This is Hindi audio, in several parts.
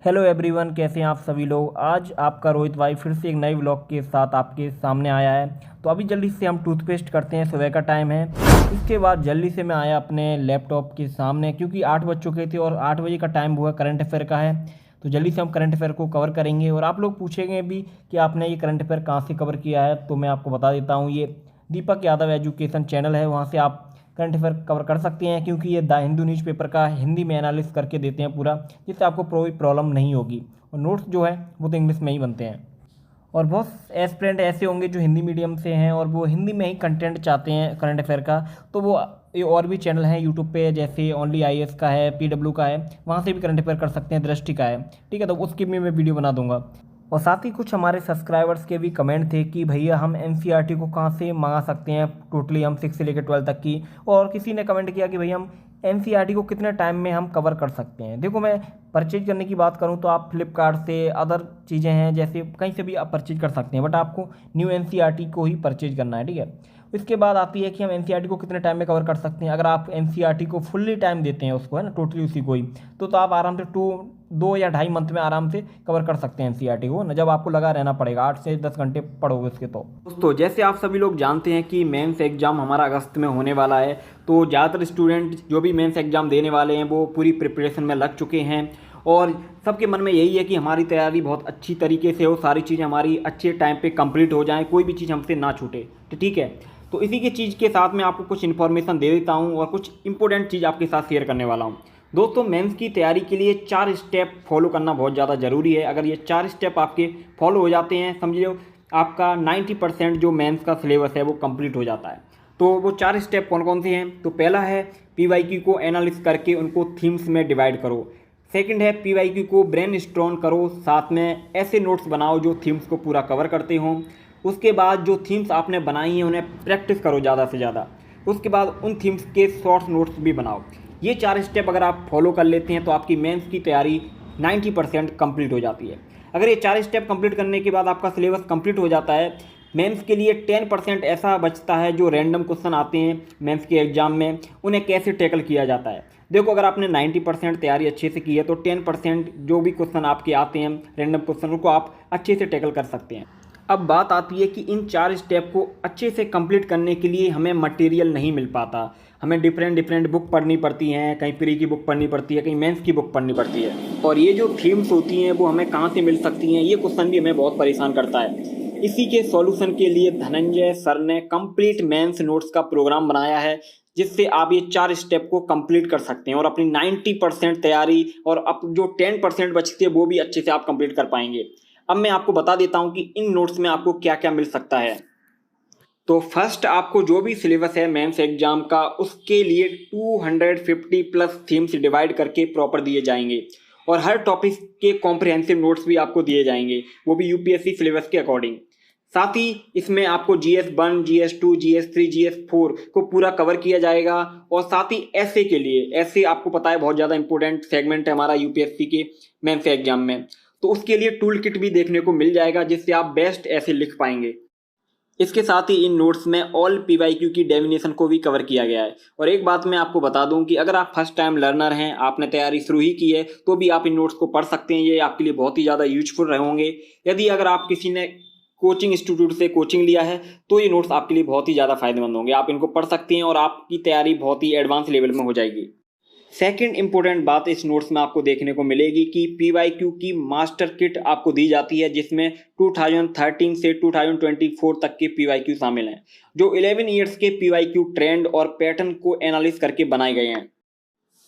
हेलो एवरीवन, कैसे हैं आप सभी लोग। आज आपका रोहित भाई फिर से एक नए व्लॉग के साथ आपके सामने आया है। तो अभी जल्दी से हम टूथपेस्ट करते हैं, सुबह का टाइम है। इसके बाद जल्दी से मैं आया अपने लैपटॉप के सामने क्योंकि 8 बज चुके थे और 8 बजे का टाइम हुआ करंट अफेयर का है। तो जल्दी से हम करंट अफेयर को कवर करेंगे और आप लोग पूछेंगे भी कि आपने ये करंट अफेयर कहाँ से कवर किया है। तो मैं आपको बता देता हूँ, ये दीपक यादव एजुकेशन चैनल है, वहाँ से आप करंट अफेयर कवर कर सकते हैं क्योंकि ये द हिंदू न्यूज़पेपर का हिंदी में एनालिसिस करके देते हैं पूरा, जिससे आपको कोई प्रॉब्लम नहीं होगी। और नोट्स जो है वो तो इंग्लिश में ही बनते हैं। और बहुत एस्पिरेंट ऐसे होंगे जो हिंदी मीडियम से हैं और वो हिंदी में ही कंटेंट चाहते हैं करंट अफेयर का। तो वो ये और भी चैनल हैं यूट्यूब पे, जैसे ओनली आईएएस का है, पीडब्ल्यू का है, वहाँ से भी करंट अफेयर कर सकते हैं, दृष्टि का है। ठीक है, तो उसकी भी मैं वीडियो बना दूंगा। और साथ ही कुछ हमारे सब्सक्राइबर्स के भी कमेंट थे कि भैया हम एनसीईआरटी को कहाँ से मंगा सकते हैं, टोटली हम 6 से लेकर 12 तक की। और किसी ने कमेंट किया कि भैया हम एनसीईआरटी को कितने टाइम में हम कवर कर सकते हैं। देखो, मैं परचेज करने की बात करूं तो आप फ्लिपकार्ट से, अदर चीज़ें हैं जैसे कहीं से भी आप परचेज कर सकते हैं, बट आपको न्यू एनसीईआरटी को ही परचेज करना है। ठीक है, इसके बाद आती है कि हम एनसीईआरटी को कितने टाइम में कवर कर सकते हैं। अगर आप एनसीईआरटी को फुल्ली टाइम देते हैं, उसको है ना, टोटली उसी को ही, तो आप आराम से 2 या 2.5 मंथ में आराम से कवर कर सकते हैं एनसीईआरटी को ना, जब आपको लगा रहना पड़ेगा 8 से 10 घंटे पढ़ोगे उसके। तो दोस्तों, जैसे आप सभी लोग जानते हैं कि मेंस एग्जाम हमारा अगस्त में होने वाला है। तो ज़्यादातर स्टूडेंट जो भी मेंस एग्जाम देने वाले हैं वो पूरी प्रिपरेशन में लग चुके हैं और सबके मन में यही है कि हमारी तैयारी बहुत अच्छी तरीके से हो, सारी चीज़ें हमारी अच्छे टाइम पे कंप्लीट हो जाएं, कोई भी चीज़ हमसे ना छूटे। तो ठीक है, तो इसी की चीज़ के साथ मैं आपको कुछ इन्फॉर्मेशन दे देता हूँ और कुछ इंपॉर्टेंट चीज़ आपके साथ शेयर करने वाला हूँ। दोस्तों, मेंस की तैयारी के लिए 4 स्टेप फॉलो करना बहुत ज़्यादा ज़रूरी है। अगर ये 4 स्टेप आपके फॉलो हो जाते हैं, समझिए आपका 90% जो मेंस का सिलेबस है वो कंप्लीट हो जाता है। तो वो 4 स्टेप कौन कौन से हैं? तो पहला है पीवाईक्यू को एनालिसिस करके उनको थीम्स में डिवाइड करो। सेकंड है पीवाईक्यू को ब्रेन स्टॉर्म करो, साथ में ऐसे नोट्स बनाओ जो थीम्स को पूरा कवर करते हों। उसके बाद जो थीम्स आपने बनाई हैं उन्हें प्रैक्टिस करो ज़्यादा से ज़्यादा। उसके बाद उन थीम्स के शॉर्ट नोट्स भी बनाओ। ये 4 स्टेप अगर आप फॉलो कर लेते हैं तो आपकी मेंस की तैयारी 90% कंप्लीट हो जाती है। अगर ये 4 स्टेप कंप्लीट करने के बाद आपका सिलेबस कंप्लीट हो जाता है, मेंस के लिए 10% ऐसा बचता है जो रैंडम क्वेश्चन आते हैं मेंस के एग्जाम में, उन्हें कैसे टैकल किया जाता है। देखो, अगर आपने 90% तैयारी अच्छे से की है तो 10% जो भी क्वेश्चन आपके आते हैं रैंडम क्वेश्चन, उनको आप अच्छे से टैकल कर सकते हैं। अब बात आती है कि इन 4 स्टेप को अच्छे से कंप्लीट करने के लिए हमें मटेरियल नहीं मिल पाता। हमें डिफरेंट बुक पढ़नी पड़ती हैं, कहीं प्री की बुक पढ़नी पड़ती है, कहीं मेंस की बुक पढ़नी पड़ती है। और ये जो थीम्स होती हैं वो हमें कहाँ से मिल सकती हैं, ये क्वेश्चन भी हमें बहुत परेशान करता है। इसी के सॉल्यूशन के लिए धनंजय सर ने कंप्लीट मेंस नोट्स का प्रोग्राम बनाया है, जिससे आप ये 4 स्टेप को कंप्लीट कर सकते हैं और अपनी 90% तैयारी और अब जो 10% बचती है वो भी अच्छे से आप कंप्लीट कर पाएंगे। अब मैं आपको बता देता हूं कि इन नोट्स में आपको क्या क्या मिल सकता है। तो फर्स्ट, आपको जो भी सिलेबस है मेंस एग्जाम का उसके लिए 250 प्लस थीम्स डिवाइड करके प्रॉपर दिए जाएंगे और हर टॉपिक के कॉम्प्रिहेंसिव नोट्स भी आपको दिए जाएंगे, वो भी यूपीएससी सिलेबस के अकॉर्डिंग। साथ ही इसमें आपको GS1, GS2, GS3, GS4 को पूरा कवर किया जाएगा। और साथ ही ऐसे के लिए, ऐसे आपको पता है बहुत ज़्यादा इंपॉर्टेंट सेगमेंट है हमारा यूपीएससी के मेंस एग्जाम में, तो उसके लिए टूल किट भी देखने को मिल जाएगा जिससे आप बेस्ट ऐसे लिख पाएंगे। इसके साथ ही इन नोट्स में ऑल पीवाईक्यू की डेफिनेशन को भी कवर किया गया है। और एक बात मैं आपको बता दूं कि अगर आप फर्स्ट टाइम लर्नर हैं, आपने तैयारी शुरू ही की है, तो भी आप इन नोट्स को पढ़ सकते हैं। ये आपके लिए बहुत ही ज़्यादा यूजफुल रहेंगे। यदि अगर आप किसी ने कोचिंग इंस्टीट्यूट से कोचिंग लिया है तो ये नोट्स आपके लिए बहुत ही ज़्यादा फायदेमंद होंगे। आप इनको पढ़ सकते हैं और आपकी तैयारी बहुत ही एडवांस लेवल में हो जाएगी। सेकंड इंपॉर्टेंट बात इस नोट्स में आपको देखने को मिलेगी कि पीवाईक्यू की मास्टर किट आपको दी जाती है, जिसमें 2013 से 2024 तक के पीवाईक्यू शामिल हैं, जो 11 ईयर्स के पीवाईक्यू ट्रेंड और पैटर्न को एनालिस करके बनाए गए हैं।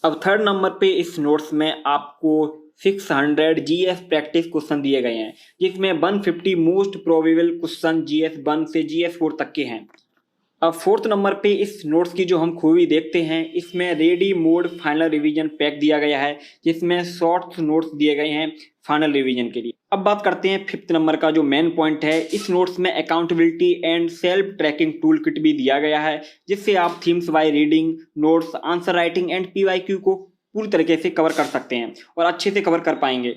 अब थर्ड नंबर पे इस नोट्स में आपको 600 जीएस प्रैक्टिस क्वेश्चन दिए गए हैं, जिसमें 150 मोस्ट प्रोबेबल क्वेश्चन GS1 से GS4 तक के हैं। अब फोर्थ नंबर पे इस नोट्स की जो हम खूबी देखते हैं, इसमें ready mode final revision pack दिया गया है, जिसमें शॉर्ट नोट्स दिए गए हैं फाइनल रिवीजन के लिए। अब बात करते हैं फिफ्थ नंबर का जो मेन पॉइंट है। इस नोट्स में accountability and self tracking tool kit भी दिया गया है, जिससे आप themes by reading, notes, answer writing and PYQ को पूरी तरीके से कवर कर सकते हैं और अच्छे से कवर कर पाएंगे।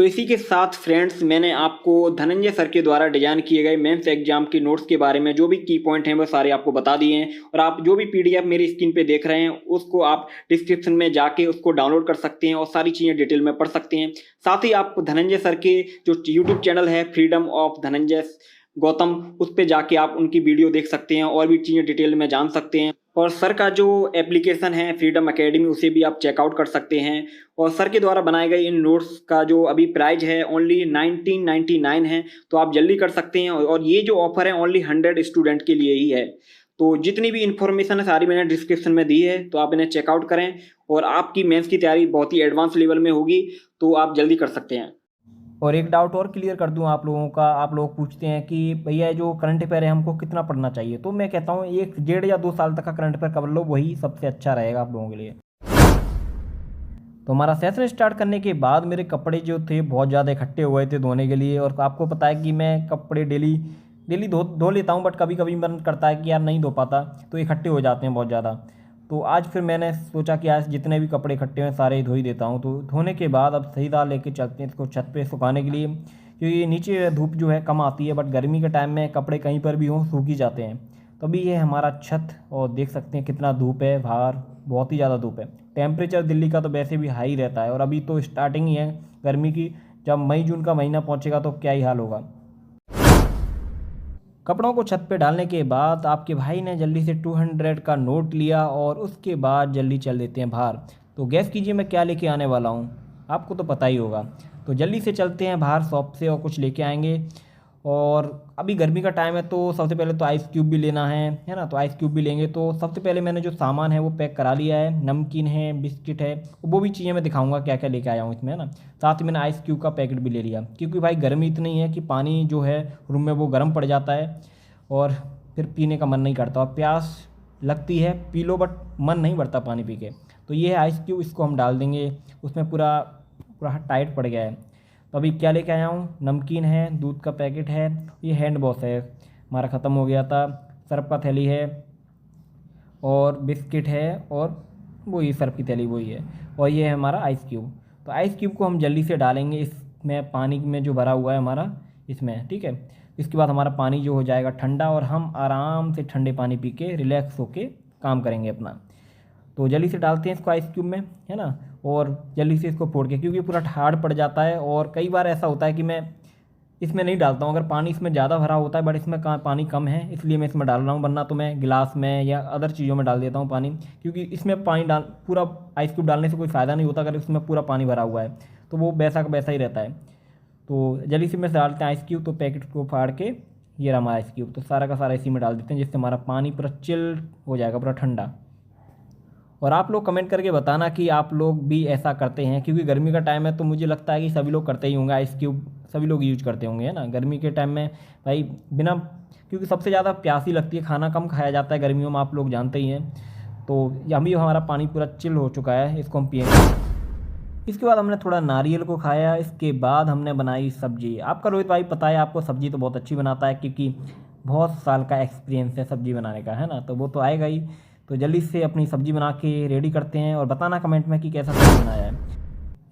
तो इसी के साथ फ्रेंड्स मैंने आपको धनंजय सर के द्वारा डिजाइन किए गए मेंस एग्जाम की नोट्स के बारे में जो भी की पॉइंट हैं वो सारे आपको बता दिए हैं, और आप जो भी पीडीएफ मेरी स्क्रीन पे देख रहे हैं उसको आप डिस्क्रिप्शन में जाके उसको डाउनलोड कर सकते हैं और सारी चीज़ें डिटेल में पढ़ सकते हैं। साथ ही आप धनंजय सर के जो यूट्यूब चैनल है फ्रीडम ऑफ धनंजय गौतम, उस पर जाके आप उनकी वीडियो देख सकते हैं और भी चीज़ें डिटेल में जान सकते हैं। और सर का जो एप्लीकेशन है फ्रीडम एकेडमी उसे भी आप चेकआउट कर सकते हैं। और सर के द्वारा बनाए गए इन नोट्स का जो अभी प्राइस है ओनली 1999 है, तो आप जल्दी कर सकते हैं। और ये जो ऑफर है ओनली 100 स्टूडेंट के लिए ही है। तो जितनी भी इन्फॉर्मेशन है सारी मैंने डिस्क्रिप्शन में दी है, तो आप इन्हें चेकआउट करें और आपकी मेंस की तैयारी बहुत ही एडवांस लेवल में होगी, तो आप जल्दी कर सकते हैं। और एक डाउट और क्लियर कर दूं आप लोगों का, आप लोग पूछते हैं कि भैया जो करंट अफेयर है हमको कितना पढ़ना चाहिए, तो मैं कहता हूं 1 या 2 साल तक का करंट अफेयर कर लो, वही सबसे अच्छा रहेगा आप लोगों के लिए। तो हमारा सेशन स्टार्ट करने के बाद मेरे कपड़े जो थे बहुत ज़्यादा इकट्ठे हुए थे धोने के लिए, और आपको पता है कि मैं कपड़े डेली डेली धो लेता हूँ, बट कभी कभी मन करता है कि यार नहीं धो पाता, तो इकट्ठे हो जाते हैं बहुत ज़्यादा। तो आज फिर मैंने सोचा कि आज जितने भी कपड़े इकट्ठे हैं सारे ही धो ही देता हूँ। तो धोने के बाद अब सीधा लेके चलते हैं इसको छत पे सुखाने के लिए, क्योंकि नीचे धूप जो है कम आती है, बट गर्मी के टाइम में कपड़े कहीं पर भी हों सूख ही जाते हैं। तो अभी ये हमारा छत, और देख सकते हैं कितना धूप है बाहर, बहुत ही ज़्यादा धूप है। टेम्परेचर दिल्ली का तो वैसे भी हाई रहता है, और अभी तो स्टार्टिंग ही है गर्मी की, जब मई जून का महीना पहुँचेगा तो क्या ही हाल होगा। कपड़ों को छत पे डालने के बाद आपके भाई ने जल्दी से 200 का नोट लिया, और उसके बाद जल्दी चल देते हैं बाहर। तो गैस कीजिए मैं क्या लेके आने वाला हूँ, आपको तो पता ही होगा। तो जल्दी से चलते हैं बाहर शॉप से और कुछ लेके आएंगे। और अभी गर्मी का टाइम है, तो सबसे पहले तो आइस क्यूब भी लेना है ना, तो आइस क्यूब भी लेंगे। तो सबसे पहले मैंने जो सामान है वो पैक करा लिया है, नमकीन है, बिस्किट है, वो भी चीज़ें मैं दिखाऊंगा क्या क्या लेके आया हूँ इसमें, है ना। साथ ही मैंने आइस क्यूब का पैकेट भी ले लिया, क्योंकि भाई गर्मी इतनी है कि पानी जो है रूम में वो गर्म पड़ जाता है, और फिर पीने का मन नहीं करता, और प्यास लगती है पी लो, बट मन नहीं भरता पानी पी के। तो ये है आइस क्यूब, इसको हम डाल देंगे उसमें, पूरा पूरा टाइट पड़ गया है। तो अभी क्या लेके आया हूँ, नमकीन है, दूध का पैकेट है, ये हैंड वॉश है हमारा ख़त्म हो गया था, सर्फ का थैली है, और बिस्किट है, और वही सर्फ की थैली वही है, और ये है हमारा आइस क्यूब। तो आइस क्यूब को हम जल्दी से डालेंगे इसमें, पानी में जो भरा हुआ है हमारा इसमें, ठीक है। इसके बाद हमारा पानी जो हो जाएगा ठंडा, और हम आराम से ठंडे पानी पी के रिलैक्स होके काम करेंगे अपना। तो जल्दी से डालते हैं इसको आइस क्यूब में, है ना, और जल्दी से इसको फोड़ के, क्योंकि पूरा हार्ड पड़ जाता है। और कई बार ऐसा होता है कि मैं इसमें नहीं डालता हूँ, अगर पानी इसमें ज़्यादा भरा होता है, बट इसमें पानी कम है इसलिए मैं इसमें डाल रहा हूँ, वरना तो मैं गिलास में या अदर चीज़ों में डाल देता हूँ पानी, क्योंकि इसमें पानी डाल पूरा आइस क्यूब डालने से कोई फ़ायदा नहीं होता, अगर इसमें पूरा पानी भरा हुआ है तो वो वैसा का वैसा ही रहता है। तो जल्दी से मैं डालते हैं आइस क्यूब, तो पैकेट को फाड़ के ये रहा हमारा आइस क्यूब, तो सारा का सारा इसी में डाल देते हैं, जिससे हमारा पानी पूरा चिल हो जाएगा, पूरा ठंडा। और आप लोग कमेंट करके बताना कि आप लोग भी ऐसा करते हैं, क्योंकि गर्मी का टाइम है तो मुझे लगता है कि सभी लोग करते ही होंगे, आइस क्यूब सभी लोग यूज करते होंगे, है ना। गर्मी के टाइम में भाई बिना, क्योंकि सबसे ज़्यादा प्यासी लगती है, खाना कम खाया जाता है गर्मियों में, आप लोग जानते ही हैं। तो अभी हमारा पानी पूरा चिल हो चुका है, इसको हम पिएंगे। इसके बाद हमने थोड़ा नारियल को खाया, इसके बाद हमने बनाई सब्जी। आपका रोहित भाई पता है आपको सब्जी तो बहुत अच्छी बनाता है, क्योंकि बहुत साल का एक्सपीरियंस है सब्जी बनाने का, है ना, तो वो तो आएगा ही। तो जल्दी से अपनी सब्जी बना के रेडी करते हैं, और बताना कमेंट में कि कैसा सब्जी बनाया है।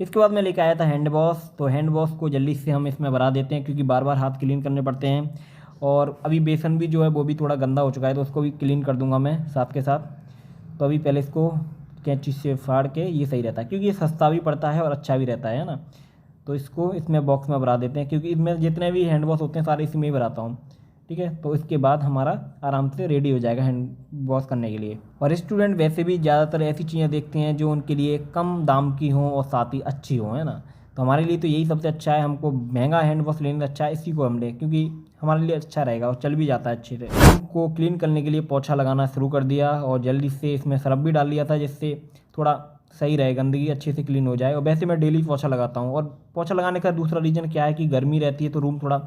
इसके बाद मैं लेके आया था हैंड वॉश, तो हैंड वॉश को जल्दी से हम इसमें भरा देते हैं, क्योंकि बार बार हाथ क्लीन करने पड़ते हैं। और अभी बेसन भी जो है वो भी थोड़ा गंदा हो चुका है, तो उसको भी क्लीन कर दूंगा मैं साथ के साथ। तो अभी पहले इसको कैंची से फाड़ के, ये सही रहता है क्योंकि ये सस्ता भी पड़ता है और अच्छा भी रहता है ना। तो इसको इसमें बॉक्स में भरा देते हैं, क्योंकि इसमें जितने भी हैंड वॉश होते हैं सारे इसी में ही भराता हूँ, ठीक है। तो इसके बाद हमारा आराम से रेडी हो जाएगा हैंड वॉश करने के लिए। और स्टूडेंट वैसे भी ज़्यादातर ऐसी चीज़ें देखते हैं जो उनके लिए कम दाम की हों और साथ ही अच्छी हों, है ना। तो हमारे लिए तो यही सबसे अच्छा है, हमको महंगा हैंड वॉश लेने से अच्छा है इसी को हम लें, क्योंकि हमारे लिए अच्छा रहेगा और चल भी जाता है अच्छे से। इसको क्लीन करने के लिए पोछा लगाना शुरू कर दिया, और जल्दी से इसमें सरफ भी डाल लिया था, जिससे थोड़ा सही रहे, गंदगी अच्छे से क्लीन हो जाए। और वैसे मैं डेली पोछा लगाता हूँ, और पोछा लगाने का दूसरा रीज़न क्या है कि गर्मी रहती है तो रूम थोड़ा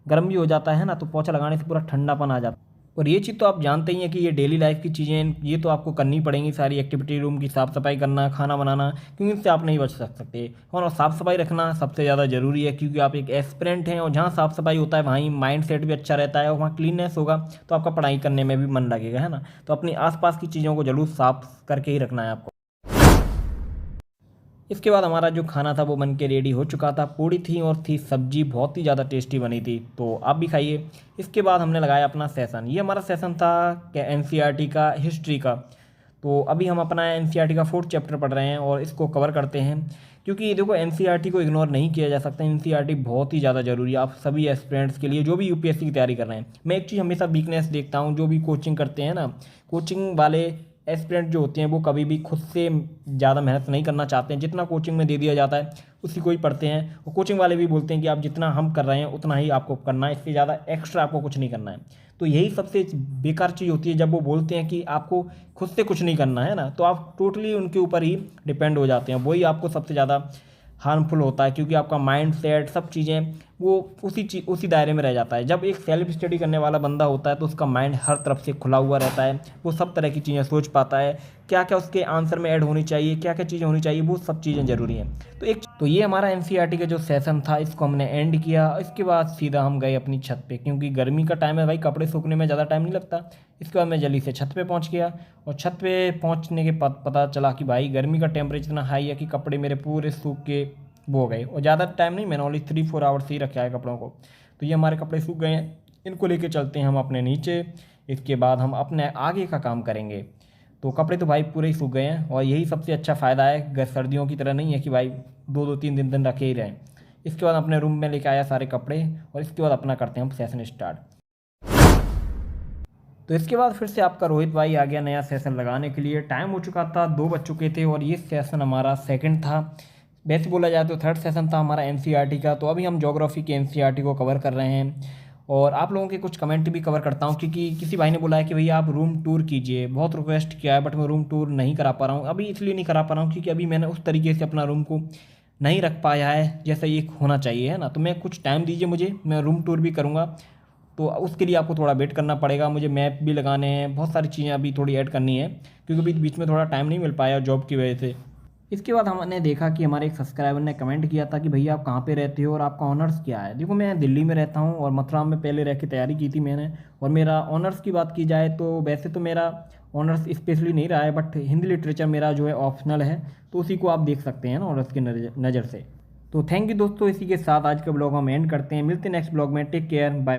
गर्म भी हो जाता है ना, तो पोछा लगाने से पूरा ठंडापन आ जाता है। और ये चीज़ तो आप जानते ही हैं कि ये डेली लाइफ की चीज़ें, ये तो आपको करनी पड़ेंगी सारी एक्टिविटी, रूम की साफ़ सफाई करना, खाना बनाना, क्योंकि इससे आप नहीं बच सकते। और साफ़ सफाई रखना सबसे ज़्यादा ज़रूरी है, क्योंकि आप एक एस्पिरेंट हैं, और जहाँ साफ़ सफाई होता है वहीं माइंड सेट भी अच्छा रहता है, और वहाँ क्लीननेस होगा तो आपका पढ़ाई करने में भी मन लगेगा, है ना। तो अपनी आसपास की चीज़ों को जरूर साफ़ करके ही रखना है आपको। इसके बाद हमारा जो खाना था वो बन के रेडी हो चुका था। पूड़ी थी और थी सब्जी, बहुत ही ज़्यादा टेस्टी बनी थी, तो आप भी खाइए। इसके बाद हमने लगाया अपना सेशन। ये हमारा सेशन था एनसीईआरटी का हिस्ट्री का। तो अभी हम अपना एनसीईआरटी का 4th चैप्टर पढ़ रहे हैं और इसको कवर करते हैं, क्योंकि देखो एनसीईआरटी को इग्नोर नहीं किया जा सकता। एनसीईआरटी बहुत ही ज़्यादा ज़रूरी है आप सभी एस्पिरेंट्स के लिए जो भी यूपीएससी की तैयारी कर रहे हैं। मैं एक चीज़ हमेशा वीकनेस देखता हूँ, जो भी कोचिंग करते हैं ना, कोचिंग वाले एस्पिरेंट जो होते हैं वो कभी भी खुद से ज़्यादा मेहनत नहीं करना चाहते हैं। जितना कोचिंग में दे दिया जाता है उसी को ही पढ़ते हैं, और कोचिंग वाले भी बोलते हैं कि आप जितना हम कर रहे हैं उतना ही आपको करना है, इससे ज़्यादा एक्स्ट्रा आपको कुछ नहीं करना है। तो यही सबसे बेकार चीज़ होती है जब वो बोलते हैं कि आपको खुद से कुछ नहीं करना है ना, तो आप टोटली उनके ऊपर ही डिपेंड हो जाते हैं। वही आपको सबसे ज़्यादा हार्मफुल होता है, क्योंकि आपका माइंड सेट सब चीज़ें वो उसी दायरे में रह जाता है। जब एक सेल्फ स्टडी करने वाला बंदा होता है तो उसका माइंड हर तरफ से खुला हुआ रहता है, वो सब तरह की चीज़ें सोच पाता है, क्या क्या उसके आंसर में ऐड होनी चाहिए, क्या क्या चीज़ें होनी चाहिए, वो सब चीज़ें ज़रूरी हैं। तो ये हमारा एनसीईआरटी का जो सेशन था इसको हमने एंड किया। इसके बाद सीधा हम गए अपनी छत पे, क्योंकि गर्मी का टाइम है भाई, कपड़े सूखने में ज़्यादा टाइम नहीं लगता। इसके बाद मैं जल्दी से छत पे पहुंच गया, और छत पे पहुंचने के बाद पता चला कि भाई गर्मी का टेम्परेचर इतना हाई है कि कपड़े मेरे पूरे सूख के वो हो गए, और ज़्यादा टाइम नहीं, मैंने ओनली 3-4 आवर्स ही रखा है कपड़ों को। तो ये हमारे कपड़े सूख गए हैं, इनको लेके चलते हैं हम अपने नीचे। इसके बाद हम अपने आगे का काम करेंगे। तो कपड़े तो भाई पूरे ही सूख गए हैं, और यही सबसे अच्छा फ़ायदा है, सर्दियों की तरह नहीं है कि भाई 2-2 3 दिन रखे ही रहें। इसके बाद अपने रूम में लेके आया सारे कपड़े, और इसके बाद अपना करते हैं हम सेशन स्टार्ट। तो इसके बाद फिर से आपका रोहित भाई आ गया नया सेशन लगाने के लिए। टाइम हो चुका था 2 बज चुके थे, और ये सेशन हमारा सेकंड था। वैसे बोला जाए तो 3rd सेशन था हमारा एनसीईआरटी का। तो अभी हम ज्योग्राफी के एनसीईआरटी को कवर कर रहे हैं, और आप लोगों के कुछ कमेंट भी कवर करता हूँ, क्योंकि किसी भाई ने बोला है कि भैया आप रूम टूर कीजिए, बहुत रिक्वेस्ट किया है, बट मैं रूम टूर नहीं करा पा रहा हूँ अभी। इसलिए नहीं करा पा रहा हूँ क्योंकि अभी मैंने उस तरीके से अपना रूम को नहीं रख पाया है जैसा ये होना चाहिए, है ना। तो मैं कुछ टाइम दीजिए मुझे, मैं रूम टूर भी करूँगा। तो उसके लिए आपको थोड़ा वेट करना पड़ेगा, मुझे मैप भी लगाने हैं, बहुत सारी चीज़ें अभी थोड़ी ऐड करनी है, क्योंकि बीच बीच में थोड़ा टाइम नहीं मिल पाया जॉब की वजह से। इसके बाद हमने देखा कि हमारे एक सब्सक्राइबर ने कमेंट किया था कि भैया आप कहाँ पे रहते हो और आपका ऑनर्स क्या है। देखो मैं दिल्ली में रहता हूँ, और मथुरा में पहले रह के तैयारी की थी मैंने। और मेरा ऑनर्स की बात की जाए तो वैसे तो मेरा ऑनर्स स्पेशली नहीं रहा है, बट हिंदी लिटरेचर मेरा जो है ऑप्शनल है, तो उसी को आप देख सकते हैं ना ऑनर्स की नज़र से। तो थैंक यू दोस्तों, इसी के साथ आज का ब्लॉग हम एंड करते हैं। मिलते हैं नेक्स्ट ब्लॉग में, टेक केयर, बाय।